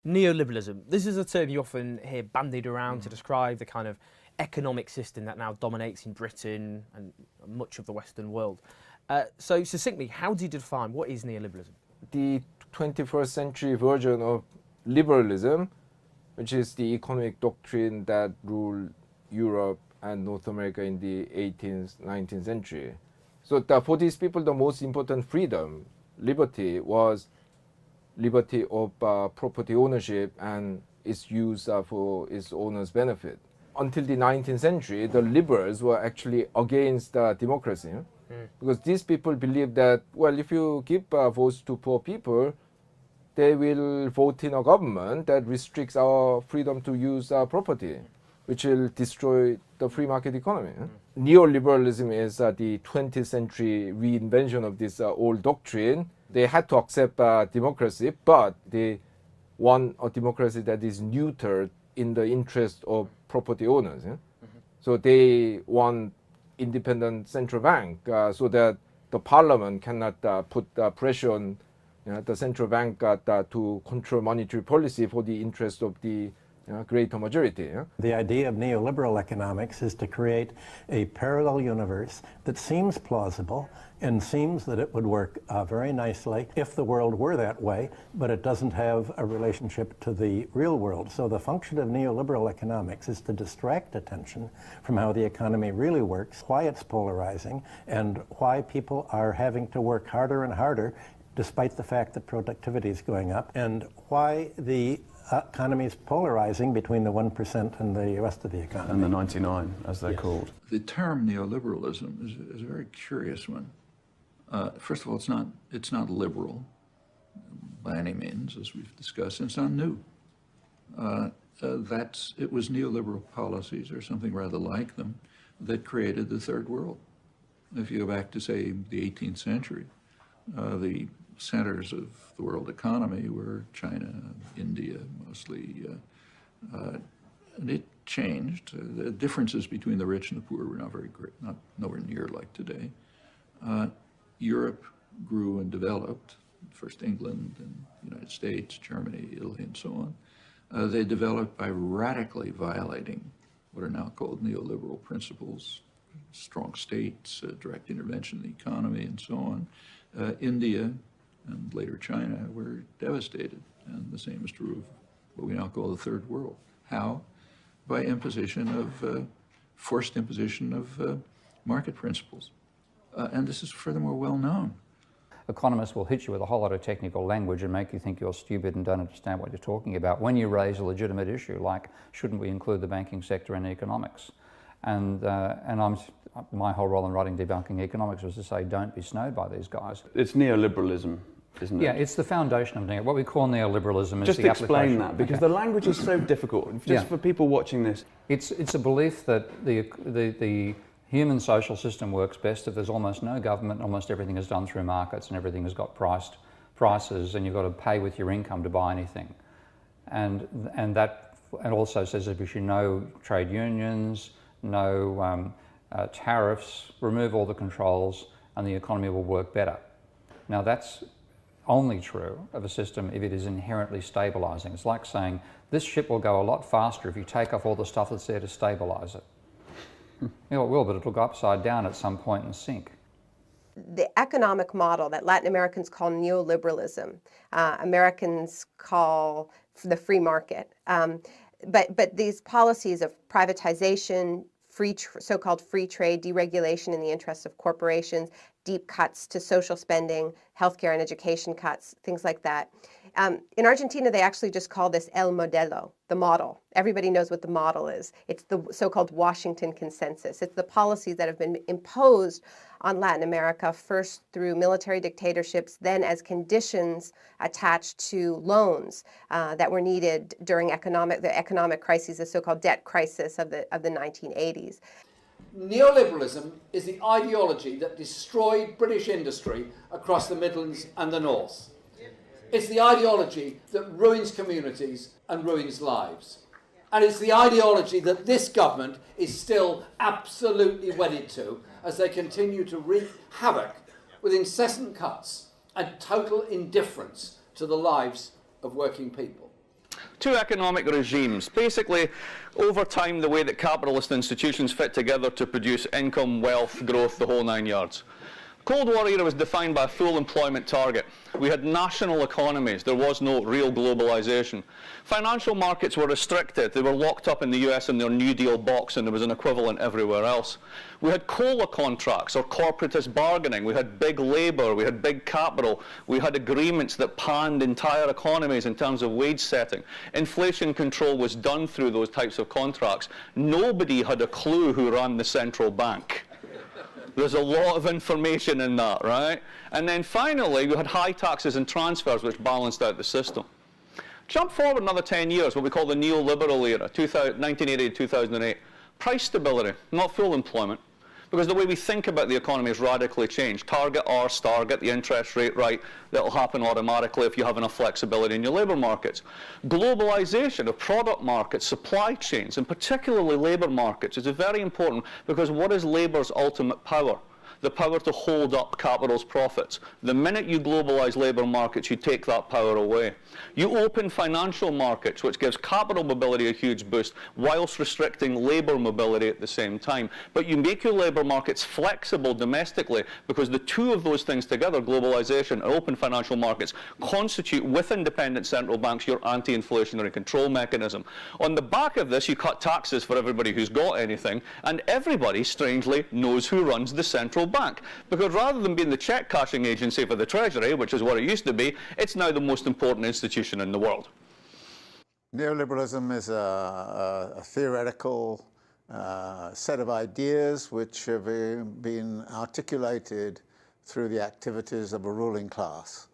Neoliberalism. This is a term you often hear bandied around to describe the kind of economic system that now dominates in Britain and much of the Western world. So succinctly, how do you define what is neoliberalism? The 21st century version of liberalism, which is the economic doctrine that ruled Europe and North America in the 18th, 19th century. So for these people, the most important freedom, liberty, was liberty of property ownership and its use for its owner's benefit. Until the 19th century, the liberals were actually against democracy. Because these people believed that, well, if you give votes to poor people, they will vote in a government that restricts our freedom to use property, which will destroy the free market economy. Neoliberalism is the 20th century reinvention of this old doctrine. They had to accept democracy, but they want a democracy that is neutered in the interest of property owners. So they want independent central bank so that the parliament cannot put pressure on the central bank to control monetary policy for the interest of the greater majority. The idea of neoliberal economics is to create a parallel universe that seems plausible and seems that it would work very nicely if the world were that way, but it doesn't have a relationship to the real world. So the function of neoliberal economics is to distract attention from how the economy really works, why it's polarizing, and why people are having to work harder and harder despite the fact that productivity is going up, and why the economy is polarizing between the 1% and the rest of the economy. And the 99, as they're called. The term neoliberalism is a very curious one. First of all, it's not liberal by any means, as we've discussed, and it's not new. It was neoliberal policies, or something rather like them, that created the Third World. If you go back to, say, the 18th century, the centers of the world economy were China, India, mostly, and it changed. The differences between the rich and the poor were not very great, nowhere near like today. Europe grew and developed, first England and the United States, Germany, Italy, and so on. They developed by radically violating what are now called neoliberal principles, strong states, direct intervention in the economy, and so on. India and later China were devastated, and the same is true of what we now call the Third World. How? By forced imposition of market principles. And this is furthermore well known. Economists will hit you with a whole lot of technical language and make you think you're stupid and don't understand what you're talking about when you raise a legitimate issue like, shouldn't we include the banking sector in economics? And my whole role in writing Debunking Economics was to say, don't be snowed by these guys. It's neoliberalism, isn't it? Yeah, it's the foundation of what we call neoliberalism. Is just the explain that, because the language is so difficult. Just for people watching this. It's a belief that the human social system works best if there's almost no government, almost everything is done through markets, and everything has got prices, and you've got to pay with your income to buy anything. And also says that we should no trade unions, no tariffs, remove all the controls, and the economy will work better. Now that's only true of a system if it is inherently stabilizing. It's like saying this ship will go a lot faster if you take off all the stuff that's there to stabilize it. It will, but it'll go upside down at some point and sink. The economic model that Latin Americans call neoliberalism, Americans call the free market. But these policies of privatization, so-called free trade, deregulation in the interests of corporations, deep cuts to social spending, healthcare and education cuts, things like that. In Argentina, they actually just call this el modelo, the model. Everybody knows what the model is. It's the so-called Washington Consensus. It's the policies that have been imposed on Latin America, first through military dictatorships, then as conditions attached to loans that were needed during the economic crises, the so-called debt crisis of the 1980s. Neoliberalism is the ideology that destroyed British industry across the Midlands and the North. It's the ideology that ruins communities and ruins lives. And it's the ideology that this government is still absolutely wedded to as they continue to wreak havoc with incessant cuts and total indifference to the lives of working people. two economic regimes. Basically, over time, the way that capitalist institutions fit together to produce income, wealth, growth, the whole 9 yards. Cold War era was defined by a full employment target. We had national economies. There was no real globalization. Financial markets were restricted. They were locked up in the US in their New Deal box, and there was an equivalent everywhere else. We had COLA contracts, or corporatist bargaining. We had big labor. We had big capital. We had agreements that panned entire economies in terms of wage setting. Inflation control was done through those types of contracts. Nobody had a clue who ran the central bank. There's a lot of information in that, right? And then finally, we had high taxes and transfers, which balanced out the system. Jump forward another 10 years, what we call the neoliberal era, 1980 to 2008. Price stability, not full employment, because the way we think about the economy has radically changed. Target R-star, get the interest rate right. That'll happen automatically if you have enough flexibility in your labor markets. Globalization of product markets, supply chains, and particularly labor markets is very important, because what is labor's ultimate power? The power to hold up capital's profits. The minute you globalize labor markets, you take that power away. You open financial markets, which gives capital mobility a huge boost, whilst restricting labor mobility at the same time. But you make your labor markets flexible domestically, because the two of those things together, globalization and open financial markets, constitute, with independent central banks, your anti-inflationary control mechanism. On the back of this, you cut taxes for everybody who's got anything, and everybody, strangely, knows who runs the central bank, because rather than being the check cashing agency for the Treasury, which is what it used to be, it's now the most important institution in the world. Neoliberalism is a theoretical set of ideas which have been articulated through the activities of a ruling class.